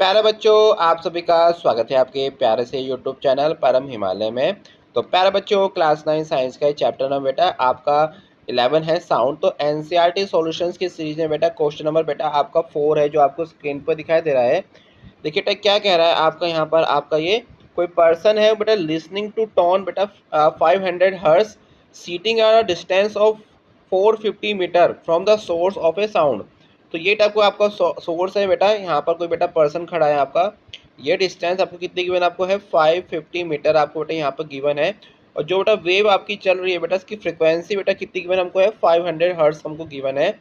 प्यारे बच्चों, आप सभी का स्वागत है आपके प्यारे से यूट्यूब चैनल परम हिमालय में। तो प्यारे बच्चों, क्लास 9 साइंस का चैप्टर नंबर बेटा आपका 11 है साउंड। तो एनसीईआरटी सॉल्यूशंस की सीरीज में बेटा क्वेश्चन नंबर बेटा आपका 4 है, जो आपको स्क्रीन पर दिखाई दे रहा है। देखिए बेटा क्या कह रहा है आपका यहाँ पर। आपका ये कोई पर्सन है बेटा लिसनिंग टू टोन बेटा 500 hertz sitting at a distance of 450 metre from the source of a sound. तो ये टाइप को आपका सोर्स है बेटा, यहाँ पर कोई बेटा पर्सन खड़ा है आपका। ये डिस्टेंस आपको कितनी गिवन आपको है 550 मीटर आपको बेटा यहाँ पर गिवन है। और जो बेटा वेव आपकी चल रही है बेटा, इसकी फ्रिक्वेंसी बेटा कितनी गिवन हमको है 500 हर्ट्ज हमको गिवन है।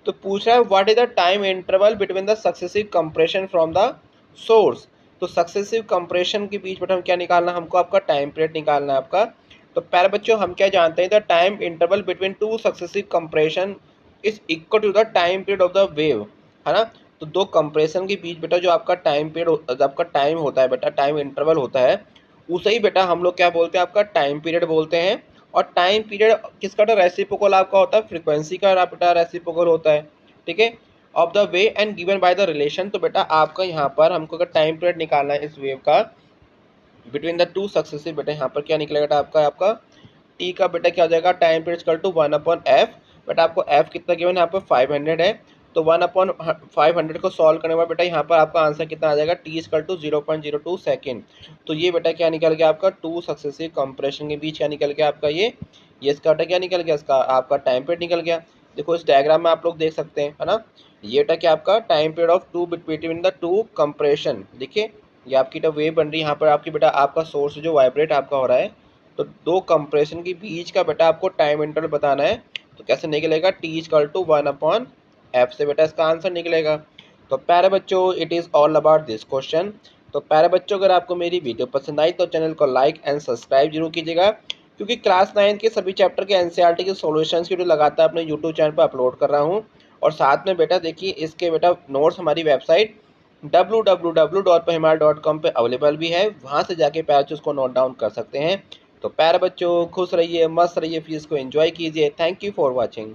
तो पूछ रहा है what is the time interval between the successive compression from the source. तो सक्सेसिव कंप्रेशन के बीच बेटा हम क्या निकालना, हमको आपका टाइम पीरियड निकालना है आपका। तो प्यारे बच्चों हम क्या जानते हैं, the time interval between two successive compression is equal to the time period of the wave, है ना। तो दो कंप्रेशन के बीच बेटा जो आपका टाइम पीरियड आपका टाइम होता है बेटा, टाइम इंटरवल होता है, उसे ही बेटा हम लोग क्या बोलते हैं, आपका टाइम पीरियड बोलते हैं। और टाइम पीरियड किसका रेसिप्रोकल आपका होता है, फ्रीक्वेंसी का बेटा रेसिप्रोकल होता है, ठीक है, of the way and given by the relation. तो बेटा आपका यहाँ पर हमको अगर टाइम पीरियड निकालना है इस वेव का बिटवीन द टू सक्सेसिव, बेटा यहाँ पर क्या निकलेगा बेटा आपका टी का बेटा क्या हो जाएगा, time period equal to 1/f। But आपको f कितना गिवन है, यहाँ पर 500 है। तो 1/500 को सॉल्व करने के बाद बेटा यहाँ पर आपका आंसर कितना आ जाएगा, t इक्वल टू 0.02 सेकेंड। तो ये बेटा क्या निकल गया आपका, टू सक्सेसिव कंप्रेशन के बीच क्या निकल गया आपका ये इसका बेटा क्या निकल गया, इसका आपका टाइम पीरियड निकल गया। देखो इस डायग्राम में आप लोग देख सकते हैं, है ना। ये बेटा क्या आपका time period of two between the two compression. देखिए ये आपकी तो वेव बन रही है यहाँ पर आपकी बेटा, आपका सोर्स जो वाइब्रेट आपका हो रहा है। तो दो कंप्रेशन के बीच का बेटा आपको टाइम इंटरवल बताना है। तो कैसे निकलेगा, टी इक्वल टू 1/f से बेटा इसका आंसर निकलेगा। तो प्यारे बच्चों it is all about this question. तो प्यारे बच्चों अगर आपको मेरी वीडियो पसंद आई तो चैनल को लाइक एंड सब्सक्राइब जरूर कीजिएगा, क्योंकि क्लास 9 के सभी चैप्टर के एनसीईआरटी के सॉल्यूशंस की वीडियो लगातार अपने यूट्यूब चैनल पर अपलोड कर रहा हूँ। और साथ में बेटा देखिए इसके बेटा नोट्स हमारी वेबसाइट www.pahimar.com पे अवेलेबल भी है, वहाँ से जाके पैच उसको नोट डाउन कर सकते हैं। तो प्यारे बच्चों खुश रहिए, मस्त रहिए, फीस को एंजॉय कीजिए। Thank you for watching.